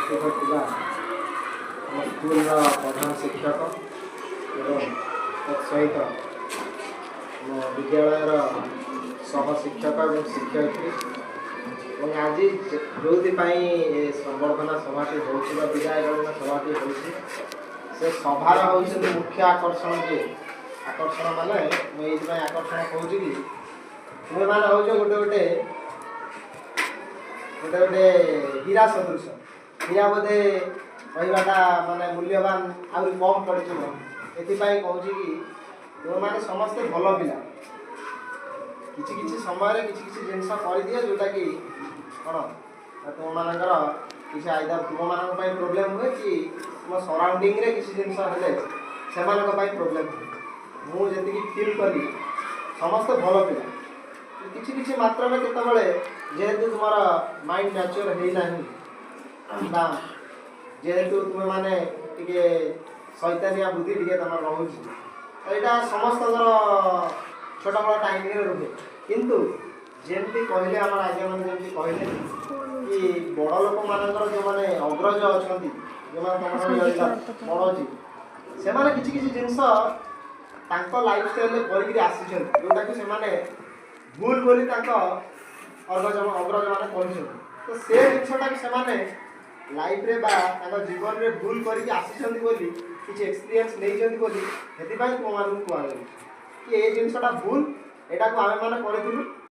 उपस्थित पिला आम स्कूल प्रधान शिक्षक एवं तत्सहित आम विद्यालयर सह शिक्षक और शिक्षयित्री और आज जो संवर्धना सभाटी होगा विदाय गणना सभाटी हो से सभार हूँ मुख्य आकर्षण जे आकर्षण माने मुझे आकर्षण कहूँ कि तुम्हें मैंने हूँ गोटे गोटे गोटे गोटे हीरा सदृश हीरा बोधे कहवाटा माने मूल्यवान आहरी कम पड़ ये कहूँ कि तुम मैंने समस्ते भल पिला किसी समय किसी जिनस कर दिए जोटा कि कौन तुम मानकर किसी आईदर तुम मान प्रोब्लेम हुए कि तुम सराउंडिंग रे किसी जिनस हेले से प्रोब्लेम हुए मुझे फिल कली समस्ते भल पिला किसी किसी मात्रा में केतबले जेहेतु तुम माइंड मैच्योर होना जेहेतु तुम माने टिके शैतानिया बुद्धि टिके तुम रोच यहाँ समस्त छोट बड़ टाइम रुहे किंतु जमती कहले आम आज्ञा मैंने जमी कहले कि बड़ लोक मानकर जो मैंने अग्रज अच्छा जो बड़जी से किसी जिनस लाइफ स्टाइल करके आसी जोटा कि से भूल बोली अग्रज मैंने कर तो से जिनटा कि लाइफ रे बा जीवन रे भूल करके आसी किसी एक्सपीरियंस नहीं तुम मानू कहुए कि ये जिनटा भूल यहाँ को आम मैंने करूँ